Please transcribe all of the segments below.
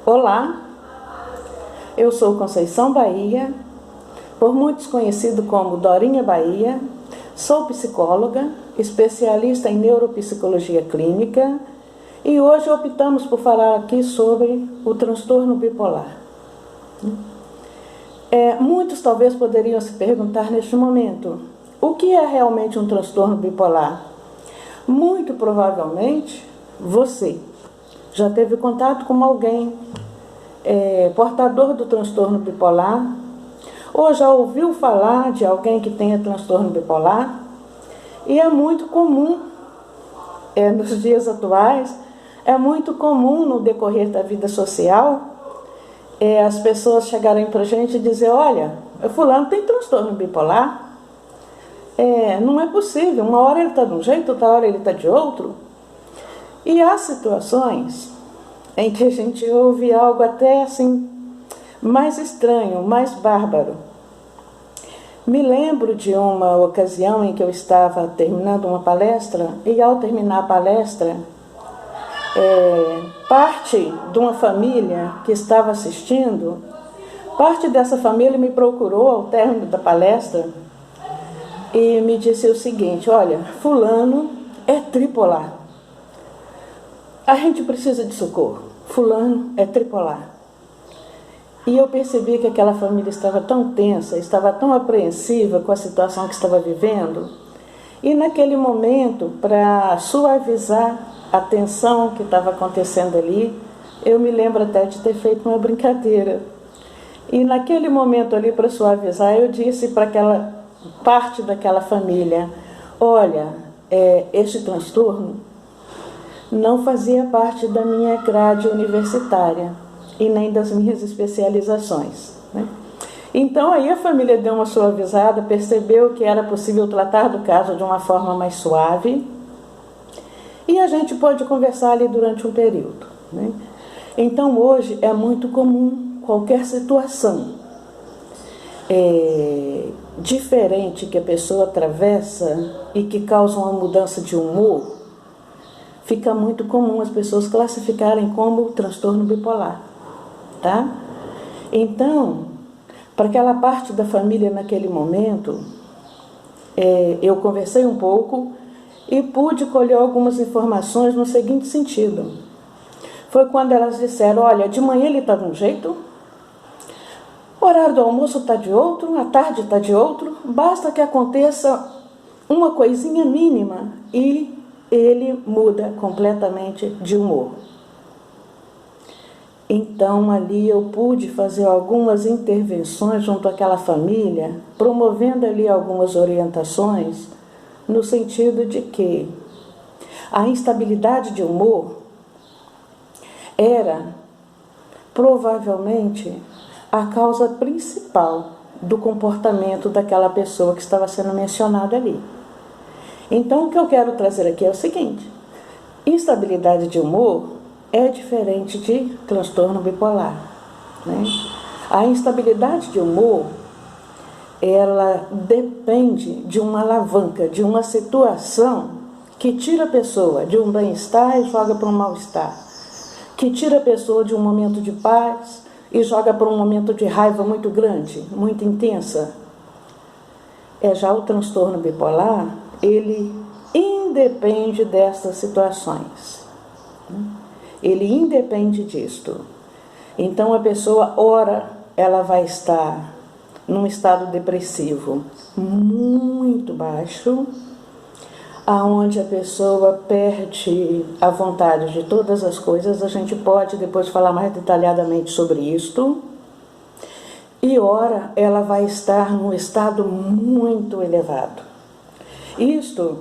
Olá, eu sou Conceição Bahia, por muitos conhecido como Dorinha Bahia, sou psicóloga, especialista em neuropsicologia clínica e hoje optamos por falar aqui sobre o transtorno bipolar. Muitos talvez poderiam se perguntar neste momento, o que é realmente um transtorno bipolar? Muito provavelmente você já teve contato com alguém portador do transtorno bipolar, ou já ouviu falar de alguém que tenha transtorno bipolar, e é muito comum, nos dias atuais, é muito comum no decorrer da vida social, as pessoas chegarem para a gente e dizer, olha, fulano tem transtorno bipolar, não é possível, uma hora ele está de um jeito, outra hora ele está de outro. E há situações em que a gente ouve algo até assim, mais estranho, mais bárbaro. Me lembro de uma ocasião em que eu estava terminando uma palestra, e ao terminar a palestra, parte de uma família que estava assistindo, parte dessa família me procurou ao término da palestra e me disse o seguinte, olha, fulano é tripolar. A gente precisa de socorro. Fulano é tripolar. E eu percebi que aquela família estava tão tensa, estava tão apreensiva com a situação que estava vivendo. E naquele momento, para suavizar a tensão que estava acontecendo ali, eu me lembro até de ter feito uma brincadeira. E naquele momento ali, para suavizar, eu disse para aquela parte daquela família, olha, este transtorno não fazia parte da minha grade universitária e nem das minhas especializações, né? Então aí a família deu uma suavizada, percebeu que era possível tratar do caso de uma forma mais suave e a gente pode conversar ali durante um período, né? Então hoje é muito comum qualquer situação diferente que a pessoa atravessa e que causa uma mudança de humor, fica muito comum as pessoas classificarem como transtorno bipolar, tá? Então, para aquela parte da família naquele momento, eu conversei um pouco e pude colher algumas informações no seguinte sentido. Foi quando elas disseram, olha, de manhã ele está de um jeito, o horário do almoço está de outro, à tarde está de outro, basta que aconteça uma coisinha mínima e ele muda completamente de humor. Então ali eu pude fazer algumas intervenções junto àquela família, promovendo ali algumas orientações, no sentido de que a instabilidade de humor era provavelmente a causa principal do comportamento daquela pessoa que estava sendo mencionada ali. Então, o que eu quero trazer aqui é o seguinte, instabilidade de humor é diferente de transtorno bipolar, né? A instabilidade de humor, ela depende de uma alavanca, de uma situação que tira a pessoa de um bem-estar e joga para um mal-estar, que tira a pessoa de um momento de paz e joga para um momento de raiva muito grande, muito intensa. Já o transtorno bipolar, ele independe dessas situações. Ele independe disto. Então a pessoa, ora, ela vai estar num estado depressivo muito baixo, aonde a pessoa perde a vontade de todas as coisas. A gente pode depois falar mais detalhadamente sobre isto. E ora, ela vai estar num estado muito elevado. Isto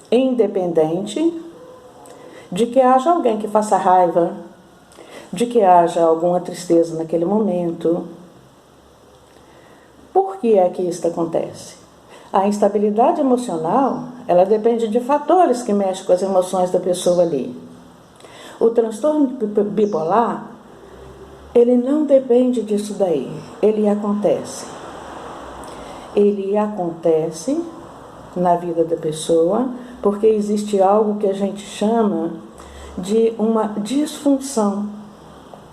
independente de que haja alguém que faça raiva, de que haja alguma tristeza naquele momento. Por que é que isso acontece? A instabilidade emocional, ela depende de fatores que mexem com as emoções da pessoa ali. O transtorno bipolar, ele não depende disso daí, ele acontece. Ele acontece na vida da pessoa porque existe algo que a gente chama de uma disfunção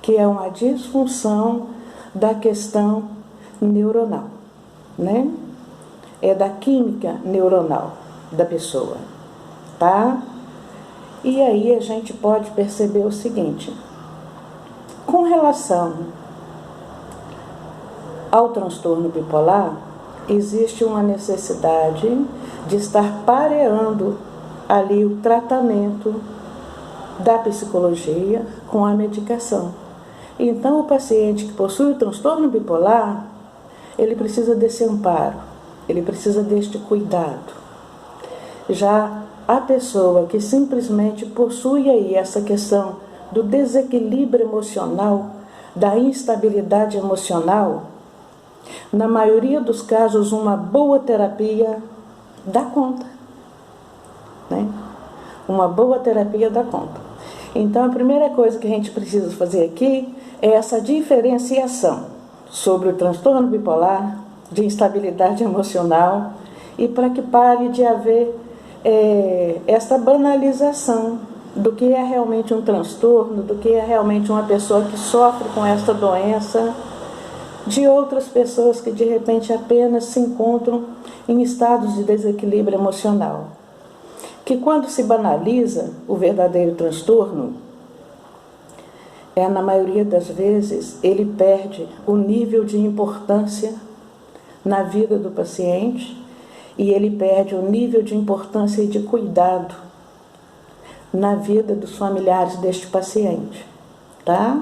que é uma disfunção da questão neuronal, né? É da química neuronal da pessoa, tá? E aí a gente pode perceber o seguinte: com relação ao transtorno bipolar, existe uma necessidade de estar pareando ali o tratamento da psicologia com a medicação. Então, o paciente que possui o transtorno bipolar, ele precisa desse amparo, ele precisa deste cuidado. Já a pessoa que simplesmente possui aí essa questão do desequilíbrio emocional, da instabilidade emocional, na maioria dos casos, uma boa terapia dá conta, né? Uma boa terapia dá conta. Então, a primeira coisa que a gente precisa fazer aqui é essa diferenciação sobre o transtorno bipolar, de instabilidade emocional, e para que pare de haver essa banalização do que é realmente um transtorno, do que é realmente uma pessoa que sofre com esta doença, de outras pessoas que de repente apenas se encontram em estados de desequilíbrio emocional. Que quando se banaliza o verdadeiro transtorno, na maioria das vezes, ele perde o nível de importância na vida do paciente e ele perde o nível de importância e de cuidado na vida dos familiares deste paciente, tá?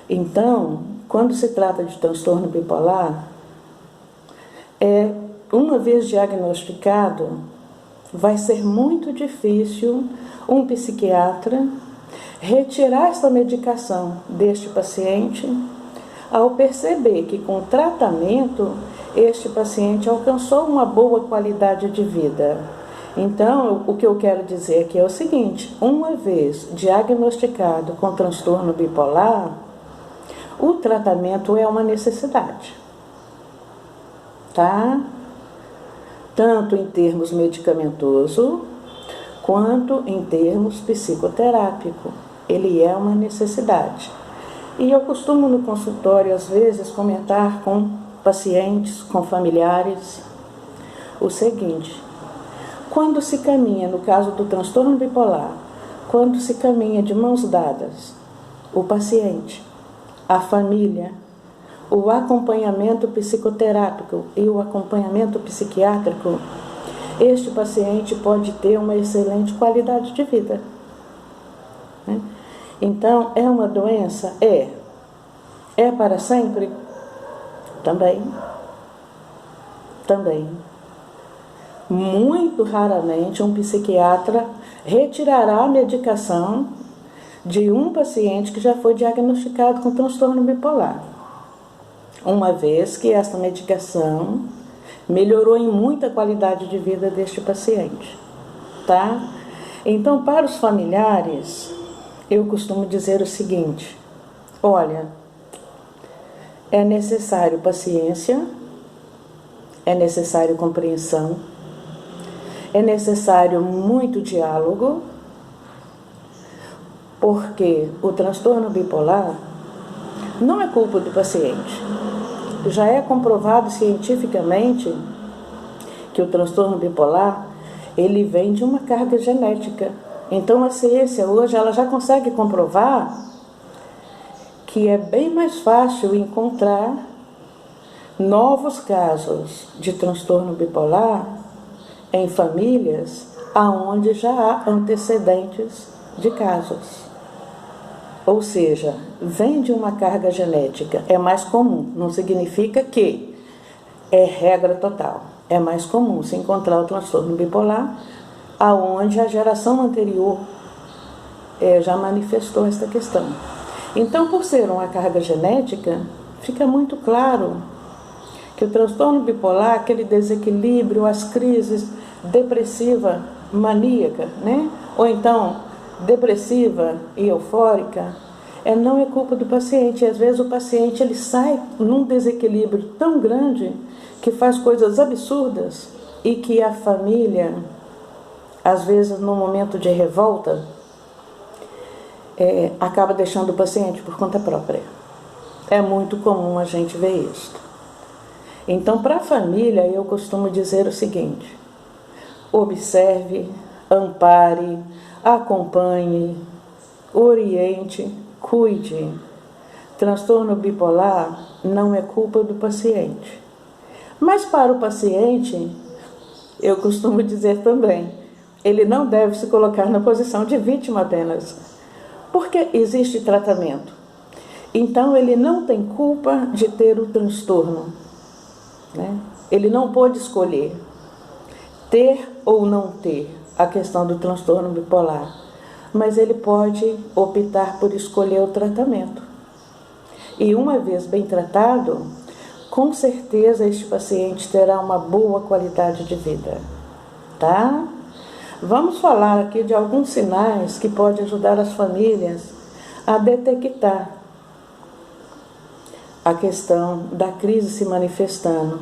Então, quando se trata de transtorno bipolar, uma vez diagnosticado, vai ser muito difícil um psiquiatra retirar essa medicação deste paciente ao perceber que com o tratamento este paciente alcançou uma boa qualidade de vida. Então, o que eu quero dizer aqui é o seguinte: uma vez diagnosticado com transtorno bipolar, o tratamento é uma necessidade, tá? Tanto em termos medicamentoso, quanto em termos psicoterápico. Ele é uma necessidade. E eu costumo no consultório, às vezes, comentar com pacientes, com familiares, o seguinte: quando se caminha, no caso do transtorno bipolar, quando se caminha de mãos dadas, o paciente, a família, o acompanhamento psicoterápico e o acompanhamento psiquiátrico, este paciente pode ter uma excelente qualidade de vida, né? Então, é uma doença? É para sempre? Também. Muito raramente um psiquiatra retirará a medicação de um paciente que já foi diagnosticado com transtorno bipolar, uma vez que essa medicação melhorou em muita qualidade de vida deste paciente, tá? Então, para os familiares, eu costumo dizer o seguinte: olha, é necessário paciência, é necessário compreensão, é necessário muito diálogo, porque o transtorno bipolar não é culpa do paciente. Já é comprovado cientificamente que o transtorno bipolar, ele vem de uma carga genética. Então a ciência hoje ela já consegue comprovar que é bem mais fácil encontrar novos casos de transtorno bipolar em famílias aonde já há antecedentes de casos. Ou seja, vem de uma carga genética, é mais comum, não significa que é regra total. É mais comum se encontrar o transtorno bipolar aonde a geração anterior já manifestou esta questão. Então, por ser uma carga genética, fica muito claro que o transtorno bipolar, aquele desequilíbrio, as crises depressiva, maníaca, né? Ou então depressiva e eufórica, não é culpa do paciente. Às vezes o paciente ele sai num desequilíbrio tão grande que faz coisas absurdas e que a família, às vezes no momento de revolta, acaba deixando o paciente por conta própria. É muito comum a gente ver isso. Então, para a família, eu costumo dizer o seguinte: observe, ampare, acompanhe, oriente, cuide. Transtorno bipolar não é culpa do paciente. Mas para o paciente, eu costumo dizer também, ele não deve se colocar na posição de vítima apenas, porque existe tratamento. Então, ele não tem culpa de ter o transtorno, né? Ele não pode escolher ter ou não ter a questão do transtorno bipolar, mas ele pode optar por escolher o tratamento. E uma vez bem tratado, com certeza este paciente terá uma boa qualidade de vida, tá? Vamos falar aqui de alguns sinais que podem ajudar as famílias a detectar a questão da crise se manifestando,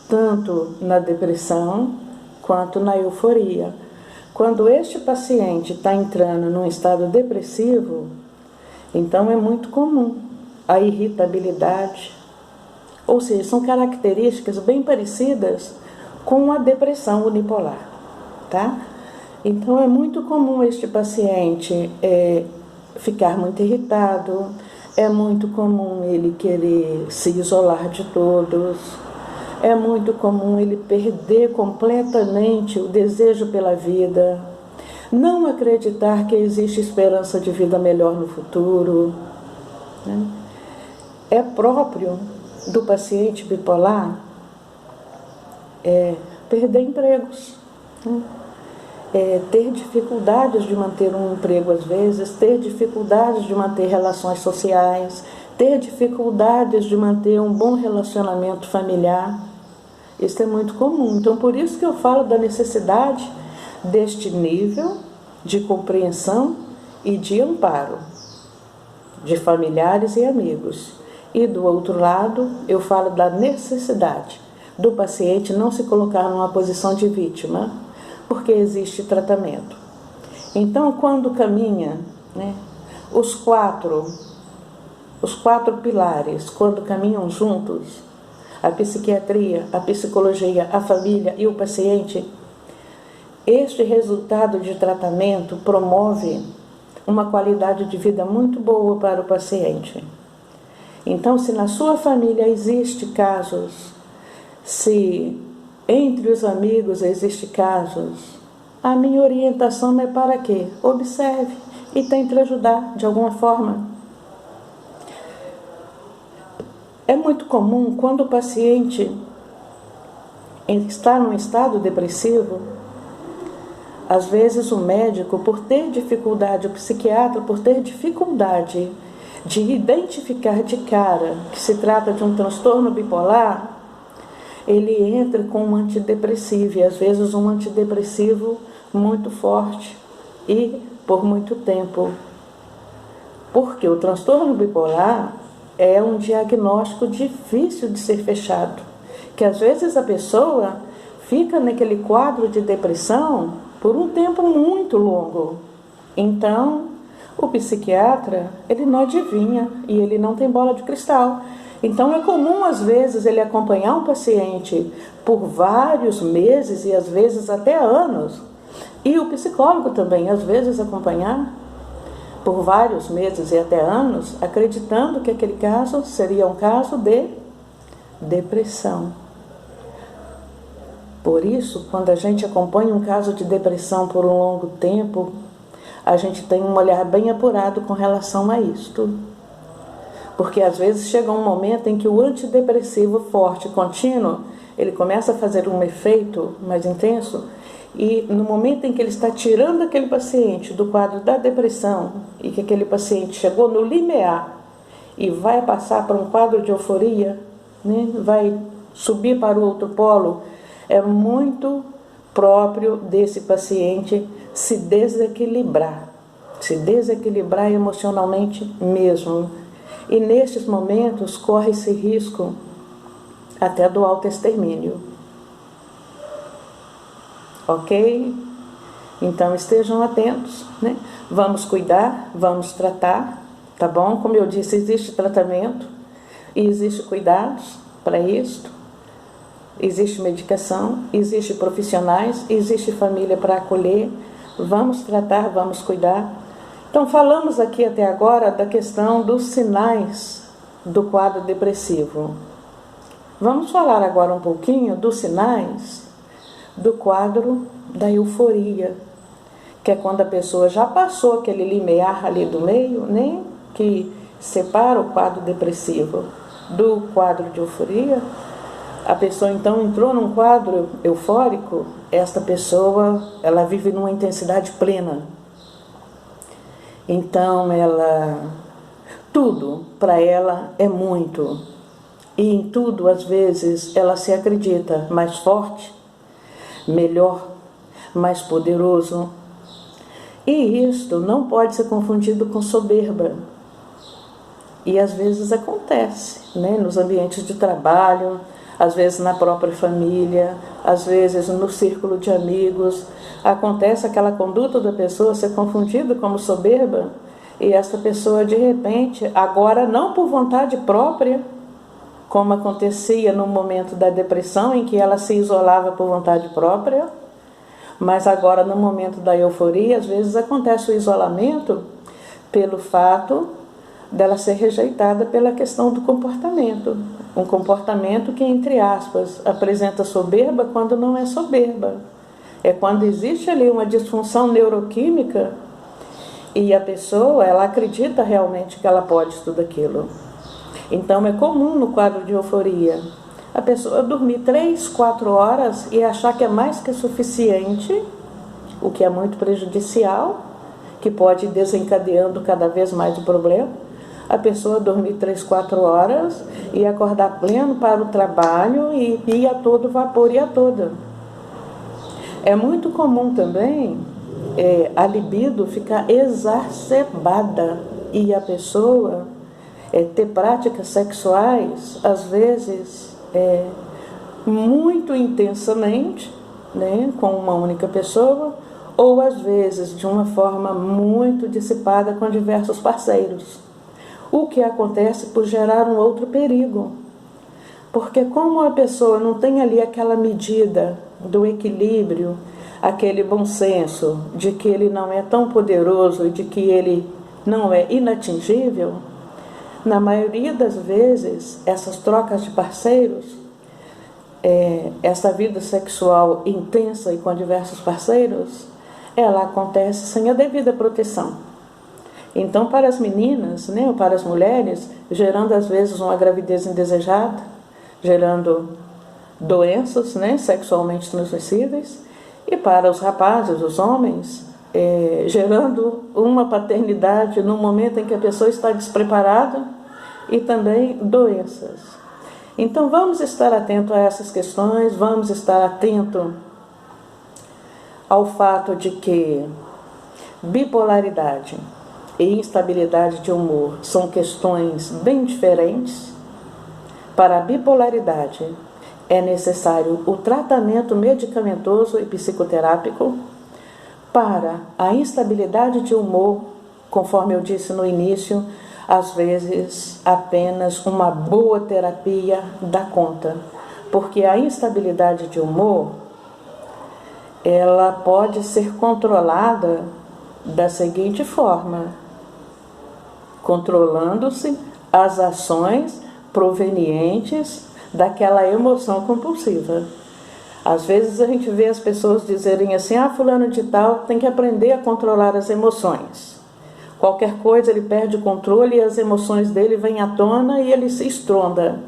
tanto na depressão quanto na euforia. Quando este paciente está entrando num estado depressivo, então é muito comum a irritabilidade, ou seja, são características bem parecidas com a depressão unipolar, tá? Então é muito comum este paciente ficar muito irritado, é muito comum ele querer se isolar de todos, é muito comum ele perder completamente o desejo pela vida, não acreditar que existe esperança de vida melhor no futuro, né? É próprio do paciente bipolar perder empregos, né? Ter dificuldades de manter um emprego às vezes, ter dificuldades de manter relações sociais, ter dificuldades de manter um bom relacionamento familiar. Isso é muito comum. Então, por isso que eu falo da necessidade deste nível de compreensão e de amparo de familiares e amigos. E do outro lado, eu falo da necessidade do paciente não se colocar numa posição de vítima, porque existe tratamento. Então, quando caminha, né, os quatro pilares, quando caminham juntos, a psiquiatria, a psicologia, a família e o paciente, este resultado de tratamento promove uma qualidade de vida muito boa para o paciente. Então, se na sua família existe casos, se entre os amigos existe casos, a minha orientação é para quê? Observe e tente ajudar de alguma forma. É muito comum quando o paciente está num estado depressivo, às vezes o médico, por ter dificuldade, o psiquiatra, por ter dificuldade de identificar de cara que se trata de um transtorno bipolar, ele entra com um antidepressivo, e às vezes um antidepressivo muito forte e por muito tempo. Porque o transtorno bipolar é um diagnóstico difícil de ser fechado, que às vezes a pessoa fica naquele quadro de depressão por um tempo muito longo. Então, o psiquiatra, ele não adivinha e ele não tem bola de cristal. Então, é comum, às vezes, ele acompanhar um paciente por vários meses e, às vezes, até anos. E o psicólogo também, às vezes, acompanhar por vários meses e até anos, acreditando que aquele caso seria um caso de depressão. Por isso, quando a gente acompanha um caso de depressão por um longo tempo, a gente tem um olhar bem apurado com relação a isto. Porque às vezes chega um momento em que o antidepressivo forte, contínuo, ele começa a fazer um efeito mais intenso, e no momento em que ele está tirando aquele paciente do quadro da depressão, e que aquele paciente chegou no limiar e vai passar para um quadro de euforia, né, vai subir para o outro polo, é muito próprio desse paciente se desequilibrar emocionalmente mesmo. E nestes momentos corre esse risco até do autoextermínio. Ok? Então estejam atentos, né? Vamos cuidar, vamos tratar, tá bom? Como eu disse, existe tratamento e existe cuidados para isto, existe medicação, existe profissionais, existe família para acolher. Vamos tratar, vamos cuidar. Então falamos aqui até agora da questão dos sinais do quadro depressivo. Vamos falar agora um pouquinho dos sinais do quadro da euforia, que é quando a pessoa já passou aquele limiar ali do meio, né, que separa o quadro depressivo do quadro de euforia. A pessoa então entrou num quadro eufórico. Esta pessoa, ela vive numa intensidade plena. Então tudo para ela é muito, e em tudo às vezes ela se acredita mais forte, melhor, mais poderoso. E isto não pode ser confundido com soberba. E às vezes acontece, né, nos ambientes de trabalho, às vezes na própria família, às vezes no círculo de amigos. Acontece aquela conduta da pessoa ser confundida como soberba, e essa pessoa de repente, agora não por vontade própria, como acontecia no momento da depressão, em que ela se isolava por vontade própria, mas agora no momento da euforia, às vezes acontece o isolamento pelo fato dela ser rejeitada pela questão do comportamento. Um comportamento que, entre aspas, apresenta soberba quando não é soberba. É quando existe ali uma disfunção neuroquímica e a pessoa, ela acredita realmente que ela pode tudo aquilo. Então é comum no quadro de euforia a pessoa dormir 3, 4 horas e achar que é mais que suficiente, o que é muito prejudicial, que pode ir desencadeando cada vez mais o problema. A pessoa dormir 3, 4 horas e acordar pleno para o trabalho e ir a todo vapor e a toda. É muito comum também a libido ficar exacerbada e a pessoa ter práticas sexuais, às vezes, muito intensamente, né, com uma única pessoa, ou às vezes de uma forma muito dissipada com diversos parceiros. O que acontece por gerar um outro perigo. Porque como a pessoa não tem ali aquela medida do equilíbrio, aquele bom senso de que ele não é tão poderoso e de que ele não é inatingível, na maioria das vezes, essas trocas de parceiros, essa vida sexual intensa e com diversos parceiros, ela acontece sem a devida proteção. Então, para as meninas, né, ou para as mulheres, gerando às vezes uma gravidez indesejada, gerando doenças, né, sexualmente transmissíveis, e para os rapazes, os homens, gerando uma paternidade no momento em que a pessoa está despreparada e também doenças. Então vamos estar atento a essas questões, vamos estar atento ao fato de que bipolaridade e instabilidade de humor são questões bem diferentes. Para a bipolaridade é necessário o tratamento medicamentoso e psicoterápico. Para a instabilidade de humor, conforme eu disse no início, às vezes apenas uma boa terapia dá conta, porque a instabilidade de humor, ela pode ser controlada da seguinte forma: controlando-se as ações provenientes daquela emoção compulsiva. Às vezes a gente vê as pessoas dizerem assim: fulano de tal tem que aprender a controlar as emoções. Qualquer coisa ele perde o controle e as emoções dele vêm à tona e ele se estronda.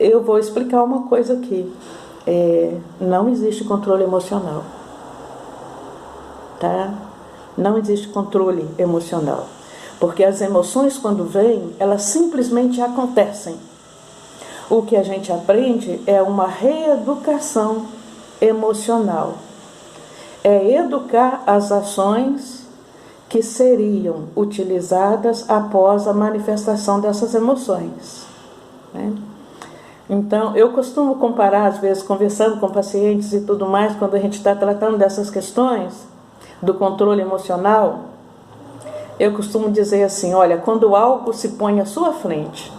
Eu vou explicar uma coisa aqui. Não existe controle emocional. Tá? Não existe controle emocional. Porque as emoções, quando vêm, elas simplesmente acontecem. O que a gente aprende é uma reeducação emocional. É educar as ações que seriam utilizadas após a manifestação dessas emoções, né? Então, eu costumo comparar, às vezes, conversando com pacientes e tudo mais, quando a gente está tratando dessas questões do controle emocional, eu costumo dizer assim, olha, quando algo se põe à sua frente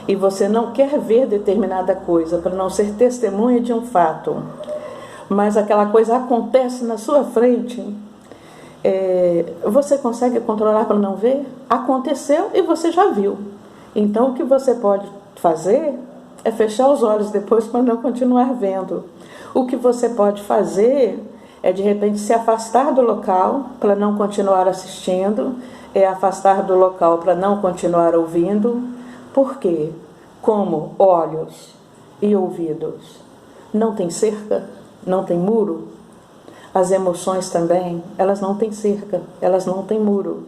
e você não quer ver determinada coisa para não ser testemunha de um fato, mas aquela coisa acontece na sua frente, você consegue controlar para não ver? Aconteceu e você já viu. Então, o que você pode fazer é fechar os olhos depois para não continuar vendo. O que você pode fazer é, de repente, se afastar do local para não continuar assistindo, afastar do local para não continuar ouvindo. Por quê? Como olhos e ouvidos não tem cerca, não tem muro, as emoções também, elas não têm cerca, elas não têm muro.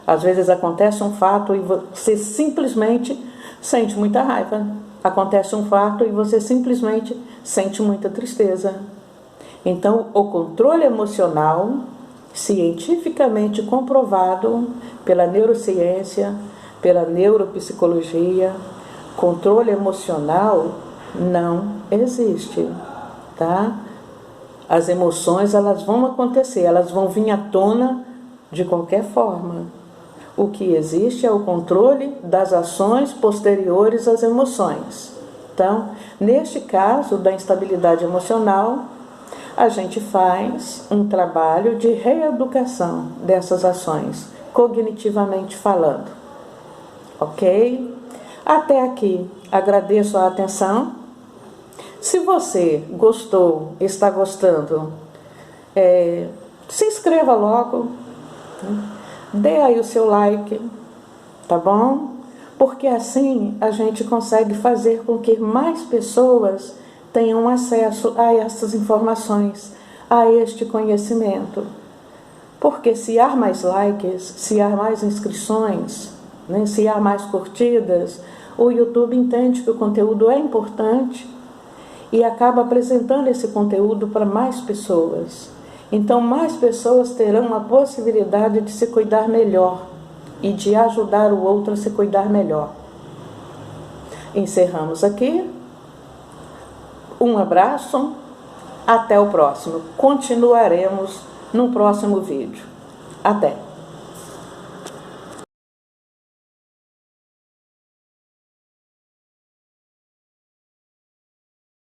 Às vezes acontece um fato e você simplesmente sente muita raiva. Acontece um fato e você simplesmente sente muita tristeza. Então, o controle emocional, cientificamente comprovado pela neurociência, pela neuropsicologia, controle emocional não existe, tá? As emoções, elas vão acontecer, elas vão vir à tona de qualquer forma. O que existe é o controle das ações posteriores às emoções. Então, neste caso da instabilidade emocional, a gente faz um trabalho de reeducação dessas ações, cognitivamente falando. Ok? Até aqui, agradeço a atenção. Se você gostou, está gostando, se inscreva logo, dê aí o seu like, tá bom? Porque assim a gente consegue fazer com que mais pessoas tenham acesso a essas informações, a este conhecimento. Porque se há mais likes, se há mais inscrições, né, se há mais curtidas, o YouTube entende que o conteúdo é importante e acaba apresentando esse conteúdo para mais pessoas. Então, mais pessoas terão a possibilidade de se cuidar melhor e de ajudar o outro a se cuidar melhor. Encerramos aqui. Um abraço. Até o próximo. Continuaremos no próximo vídeo. Até!